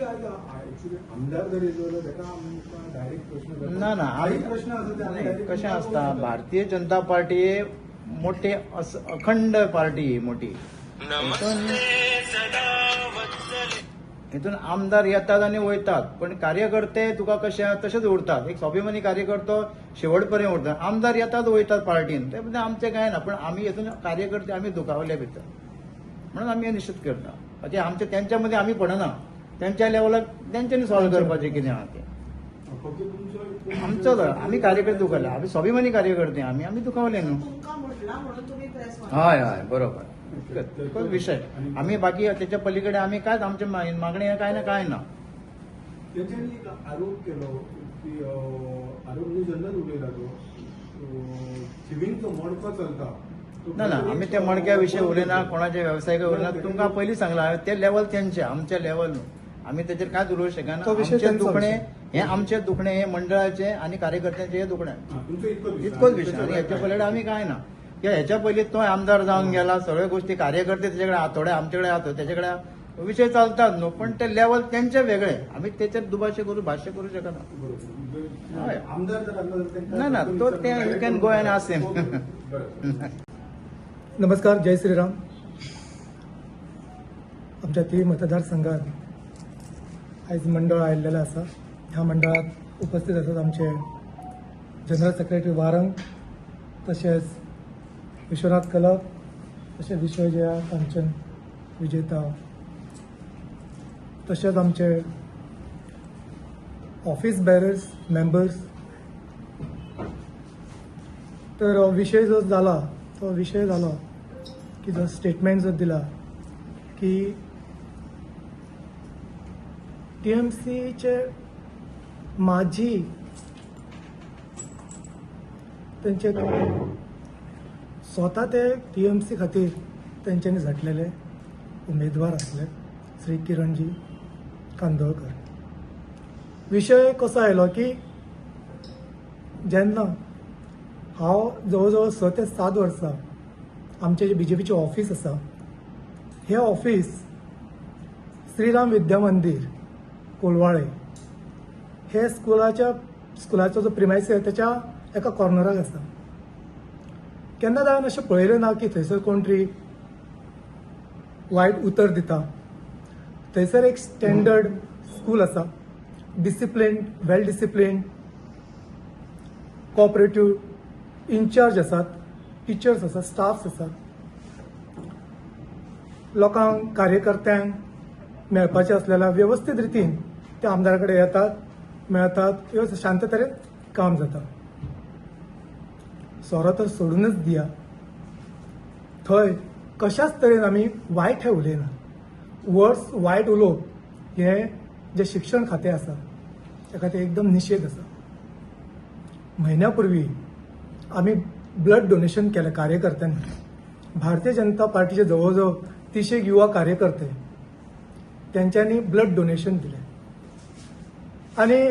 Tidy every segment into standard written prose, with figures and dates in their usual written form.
आमदार जर येलो तेका आमकां डायरेक्ट प्रश्न ना ना काही प्रश्न असतात ते आमी direct कशें विचारतो. आसता भारतीय जनता पार्टी मोठे अखंड पार्टी मोठी हितून आमदार येतात आणि वयतात पण कार्यकर्ते तुका कशे तसेच उरतात. एक स्वाभिमानी कार्यकर्तो शेवटपर्यंत उरतात. आमदार येतात वयतात पार्टीन ते म्हणजे आमचे काय ना पण आम्ही हितून कार्यकर्ते आम्ही दुखावले भितर म्हणून आम्ही हे निश्चित करता. ते आमच्या त्यांच्यामध्ये आम्ही पडना. त्यांच्या लेवलाक त्यांच्यानी सॉल्व्ह करपाचे कितें आहा ते फक्त तुमचो आमचो आम्ही कार्यकर्ते दुखवले. आम्ही स्वाभिमानी कार्यकर्ते आम्ही दुखावले न्हू. तुमकां म्हटला म्हणून तुम्ही प्रेस हय हय बरोबर तोच विषय. आम्ही बाकी त्याच्या पलीकडे आम्ही काय आमच्या मागणी काय ना तेंच्यांनी एक आरोप केलो की आरोप न्ही जेन्नाच उलयला तो थिवींगचो मडको चलता. ना ना आम्ही त्या मडक्याविषयी उलयना कोणाच्या व्यवसायिक उलयना. तुमकां पयलीं सांगला ते लेवल त्यांचे आमचे लेवल न्हू. आम्ही त्याचेर काय उलोवंक शकना. तो विषय आमचे त्यांचा दुखणे विषय. हे आमचे दुखणे हे मंडळाचे आणि कार्यकर्त्यांचे हे दुखणे तुमचो इतकोच विषय. आणि ह्याच्या पलीकडे आम्ही काय ना किंवा ह्याच्या पयलीं तो आमदार जाऊन गेला सगळ्या गोष्टी कार्यकर्ते त्याच्याकडे थोडे आमच्याकडे आहात त्याच्याकडे विषय चालतात न्हू पण ते लेवल त्यांचे वेगळे. आम्ही त्याच्यात दुभाषे भाष्य करू शकना. हय. आमदार जर आसलो तर ना ना तो ते you can go and ask him. नमस्कार, जय श्रीराम. आमच्या 3 मतदारसंघात आयज मंडळ आयिल्लें आसा. ह्या मंडळात उपस्थित आसात आमचे जनरल सेक्रेटरी वारंग, तशेंच विश्वनाथ कलप, तशेंच विश्वजया कांचन विजेता, तशेंच आमचे ऑफिस बेरर्स मेंबर्स. तर विषय जो जाला तो विषय जालो की जो स्टेटमेंट जो दिला की टीएमसीचे माजी त्यांचे स्वता ते टीएमसी खातीर तेंच्यांनी झटलेले उमेदवार आसले श्री किरणजी कांदोळकर. विशय कसो आयलो की जेन्ना हांव जवळ जवळ 6 ते 7 वर्सां आमचे जे बीजेपीचे ऑफिस आसा हे ऑफिस श्रीराम विद्या मंदिर कोलवाळे हे स्कुलाचो जो प्रिमायसी आहे त्याच्या एका कॉर्नराक आसा. केन्ना जावन अशें पळयलें ना की थंयसर कोण तरी वायट उतर दिता. थंयसर एक स्टँडर्ड स्कूल आसा, डिसिप्लिन, वेल डिसिप्लिन, कोऑपरेटिव्ह इन्चार्ज आसात, टिचर्स आसात, स्टाफ्स आसात. लोकांक कार्यकर्त्यांक मेळपाचें आसलेल्या व्यवस्थीत रितीन ते आमदारा कडेन येतात, मेळतात, व्यवस्थीत शांत तरेन काम जाता. सोरो तर सोडूनच दिया. थंय कशाच तरेन आमी वायट हें उलयना. वर्ड्स वायट उलोवप हें जें शिक्षण खातें आसा त्या खातीर एकदम निशेध आसा. म्हयन्या पूर्वी आमी ब्लड डोनेशन केलें कार्यकर्त्यांनी. भारतीय जनता पार्टीचे जवळ जवळ 30 युवा कार्यकर्ते त्यांच्यांनी ब्लड डोनेशन दिलें. आनी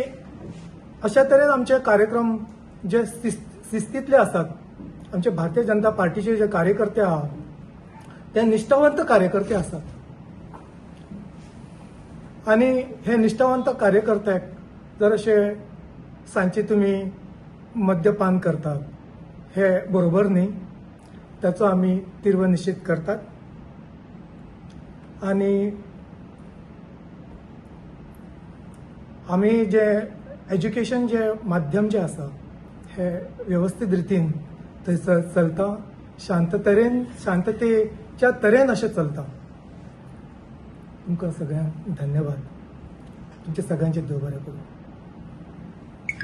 अशा तरेन आमचे कार्यक्रम जे शिस्तीतले आसात. आमचे भारतीय जनता पार्टीचे जे कार्यकर्ते आहात ते निश्ठावंत कार्यकर्ते आसात. आनी हे निश्ठावंत कार्यकर्त्याक जर अशे सांजचे तुमी मद्यपान करतात हे बरोबर न्ही. त्याचो आमी तीव्र निश्चित करतात. आणि आमी जे एज्युकेशन जे माध्यम जे आसा हे व्यवस्थीत रितीन थंयसर चलता. शांततेच्या तरेन अशें चलता. तुमकां सगळ्यांक धन्यवाद. तुमचे सगळ्यांचे देव बरें करूं.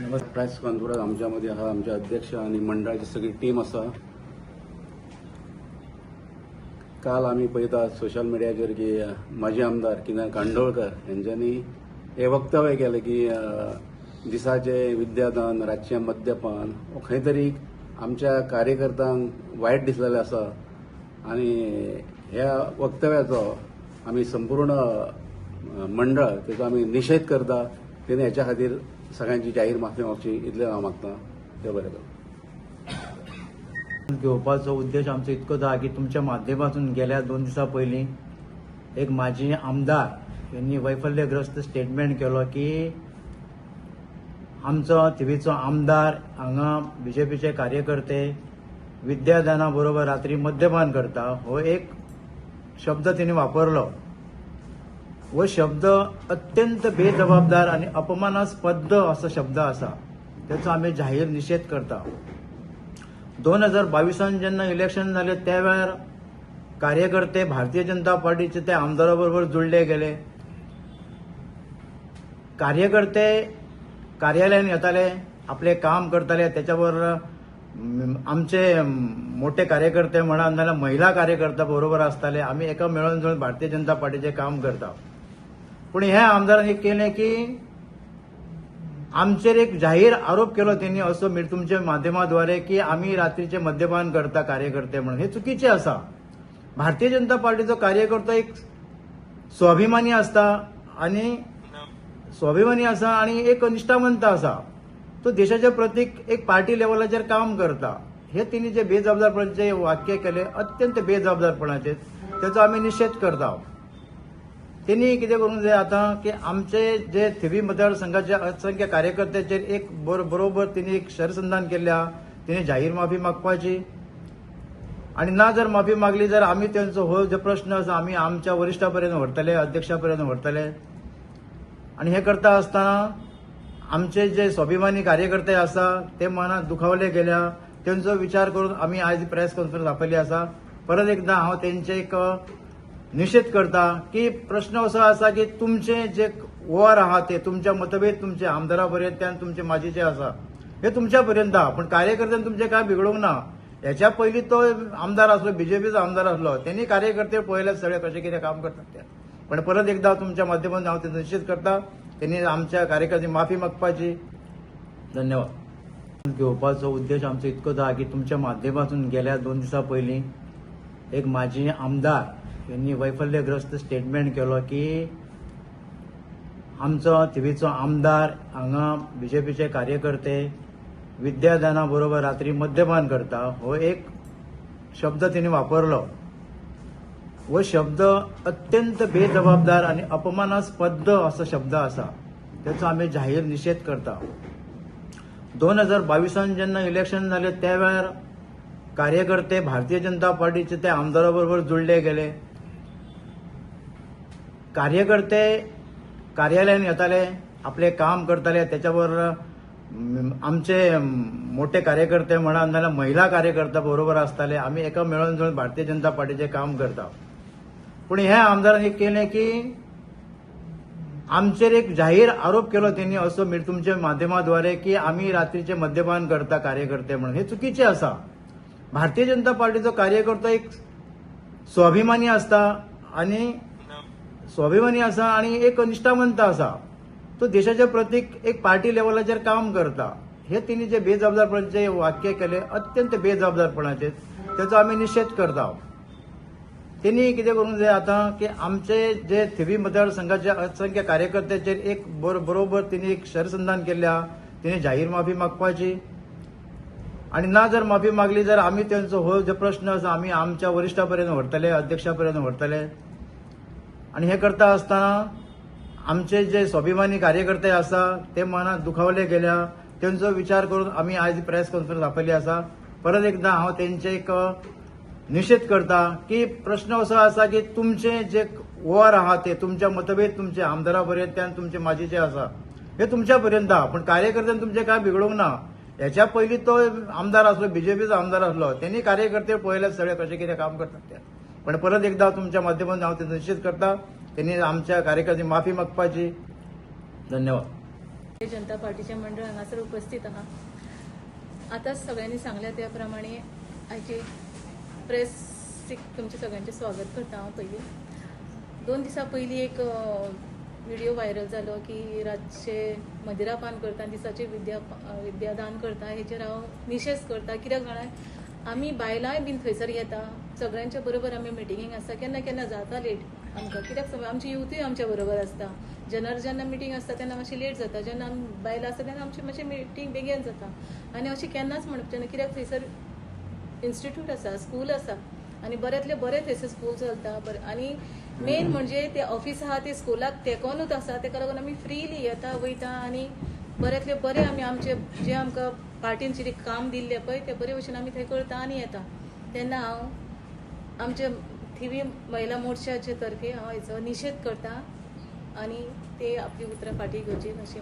नमस्कार. प्रेस कॉन्फरन्स आमच्यामध्ये आहा. आमचे अध्यक्ष आणि मंडळाची सगळी टीम आसा. काल आम्ही पळयतात सोशल मिडियाचेर की माजी आमदार किरण कांदोळकर यांच्यांनी हे वक्तव्य केलें की दिसाचे विद्यादान, रातचें मद्यपान खंय तरी आमच्या कार्यकर्त्यांक वायट दिसलेलें आसा. आनी ह्या वक्तव्याचो आमी संपूर्ण मंडळ तेचो आमी निशेध करता. तेणे हेच्या खातीर सगळ्यांची जाहीर माफी मागची इतलें हांव मागतां. देव बरें करूं. घेवपाचो उद्देश आमचो इतकोच आहा की तुमच्या माध्यमातून गेल्या 2 दिसां पयलीं एक माजी आमदार यांनी वैफल्यग्रस्त स्टेटमेंट केलो की आमचो थिवीचो आमदार हांगा बीजेपीचे कार्यकर्ते विद्यादाना बरोबर रात्री मद्यपान करता हो एक शब्द तिने वापरलो. हो शब्द अत्यंत बेजबाबदार आणि अपमानास्पद असो शब्द असा. त्याचा आम्ही जाहीर निषेध करता. 2022 जेन्ना इलेक्शन जाले त्या वेळार कार्यकर्ते भारतीय जनता पार्टीचे ते आमदाराबरोबर जुळले गेले. कार्यकर्ते कार्यालयात येताले, आपले काम करताले, त्याच्याबरोबर आमचे मोठे कार्यकर्ते म्हणा नाल्यार महिला कार्यकर्ते बरोबर असताले. आम्ही एका मेळून जुळून भारतीय जनता पार्टीचे काम करता. पण ह्या आमदारांनी केले की आमचेर एक जाहीर आरोप केलो त्यांनी असो तुमच्या माध्यमाद्वारे की आम्ही रात्रीचे मद्यपान करता कार्यकर्ते म्हणून. हे चुकीचे असा. भारतीय जनता पार्टीचो कार्यकर्तो एक स्वाभिमानी आसा आणि एक निष्ठावंत असा. तो देशाच्या प्रत्येक एक पार्टी लेवलाचेर काम करता. हे तिने जे बेजबाबदारपणाचे वाक्य केले अत्यंत बेजबाबदारपणाचे, त्याचा आम्ही निषेध करता. त्यांनी कितें करूंक जाय आता की आमचे जे थिवी मतदारसंघाचे असंख्य कार्यकर्त्याचेर एक बरोबर तिने एक शरसंधान केल्या. तिने जाहीर माफी मागपाची आणि ना जर माफी मागली जर आम्ही त्यांचो हो जो प्रश्न आसा आम्ही आमच्या वरिष्ठापर्यंत व्हरतले, अध्यक्षापर्यंत व्हरतले. आणि हे करता असताना आमचे जे स्वाभिमानी कार्यकर्ते आसा ते मनात दुखावले गेल्या. त्यांचो विचार करून आम्ही आज प्रेस कॉन्फरन्स आपयली आसा. परत एकदा हांव त्यांचे एक निषेध करता की प्रश्न असो आसा की तुमचे जे ओआर आहात ते तुमच्या मतभेद तुमचे आमदारापर्यंत आणि तुमचे माजीचे आसा हे तुमच्यापर्यंत आहा. पण कार्यकर्त्यांनी तुमचे काय बिघडोवंक ना. याच्या पयलीं तो आमदार असलो, बीजेपीचो आमदार असलो, त्यांनी कार्यकर्ते पळयले सगळे कशे कितें काम करतात ते. पण परत एकदा तुमच्या माध्यमातून हांव ते निश्चित करता त्यांनी आमच्या कार्यकर्त्यांची माफी मागपाची. धन्यवाद. घेवपाचो उद्देश आमचो इतकोच आहा की तुमच्या माध्यमातून गेल्या 2 दिसां पयलीं एक माजी आमदार यांनी वैफल्यग्रस्त स्टेटमेंट केलो की आमचो थिवीचो आमदार हांगा बीजेपीचे कार्यकर्ते विद्यादाना बरोबर रात्री मद्यपान करता. हो एक शब्द तिने वापरलो. हो शब्द अत्यंत बेजबाबदार आणि अपमानास्पद असो शब्द असा. त्याचा आम्ही जाहीर निषेध करता. 2022 जेन्ना इलेक्शन जाले त्या वेळार कार्यकर्ते भारतीय जनता पार्टीचे ते आमदाराबरोबर जुळले गेले. कार्यकर्ते कार्यालयात येताले, आपले काम करताले, त्याच्याबरोबर आमचे मोठे कार्यकर्ते म्हणा नाल्यार महिला कार्यकर्ते बरोबर असताले. आम्ही एका मेळून जुळून भारतीय जनता पार्टीचे काम करता. पण ह्या आमदारांनी केले की आमचेर एक जाहीर आरोप केलो त्यांनी असो तुमच्या माध्यमाद्वारे की आम्ही रात्रीचे मद्यपान करता कार्यकर्ते म्हणून. हे चुकीचे असा. भारतीय जनता पार्टीचो कार्यकर्तो एक स्वाभिमानी आसा आणि एक निष्ठावंत असा. तो देशाच्या प्रत्येक एक पार्टी लेवलाचेर काम करता. हे तिने जे बेजबाबदारपणाचे वाक्य केले अत्यंत बेजबाबदारपणाचे, त्याचा आम्ही निषेध करता. त्यांनी कितें करूंक जाय आता की आमचे जे थिवी मतदारसंघाचे असंख्य कार्यकर्त्याचेर एक बरोबर तिने एक शरसंधान केल्या. तिने जाहीर माफी मागपाची आणि ना जर माफी मागली जर आम्ही त्यांचो हो जो प्रश्न आसा आम्ही आमच्या वरिष्ठापर्यंत व्हरतले, अध्यक्षापर्यंत व्हरतले. आणि हे करता असताना आमचे जे स्वाभिमानी कार्यकर्ते आसा ते मनात दुखावले गेल्या. त्यांचो विचार करून आम्ही आज प्रेस कॉन्फरन्स आपयली आसा. परत एकदा हांव त्यांचे एक निषेध करता की प्रश्न असो आसा की तुमचे जे ओआर आहात ते तुमच्या मतभेद तुमचे आमदारापर्यंत आणि तुमचे माजीचे आसा हे तुमच्यापर्यंत आहा. पण कार्यकर्त्यांनी तुमचे काय बिघडोवंक ना. याच्या पयलीं तो आमदार असलो, बीजेपीचो आमदार असलो, त्यांनी कार्यकर्ते पळयले सगळे कशे कितें काम करतात ते. पण परत एकदा तुमच्या माध्यमातून हांव ते निश्चित करता त्यांनी आमच्या कार्यकर्त्यांची माफी मागपाची. धन्यवाद. भारतीय जनता पार्टीचे मंडळ हांगासर उपस्थित आहात. आताच सगळ्यांनी सांगल्या त्याप्रमाणे आयची प्रेसीक तुमचे सगळ्यांचे स्वागत करता हांव. पयलीं 2 दिसां पयलीं एक व्हिडिओ व्हायरल जालो की रातचे मदिरापान करता, दिसाचे विद्यादान करता. हेचेर हांव निशेध करता. कित्याक जाणां आमी बायलांय बीन थंयसर येता, सगळ्यांच्या बरोबर आमी मिटिंगेक आसता. केन्ना केन्ना जाता लेट आमकां, कित्याक आमची युथूय आमच्या बरोबर आसता. जेन्ना मिटींग आसता तेन्ना मातशी लेट जाता. जेन्ना आमी बायलां आसता तेन्ना आमची मातशी मिटींग बेगीन जाता. आनी अशें केन्नाच म्हणचे ना, कित्याक थंयसर इन्स्टिट्यूट आसा, स्कूल आसा आनी बऱ्यांतले बरे थंयसर स्कूल चलता. आनी मेन म्हणजे ते ऑफिस आहा ते स्कुलाक तेकोनूच आसा, तेका लागून आमी फ्रीली येता वयता आनी बऱ्यांतले बरे आमी आमचे जे आमकां पार्टीन कितें काम दिल्लें पळय ते बरे भशेन आमी थंय करता आनी येता. तेन्ना हांव आमचे थिवी महिला मोर्चाचे तर्फे हांव हेचो निशेध करता आनी ते आपली उतरां फाटीं घेवची अशें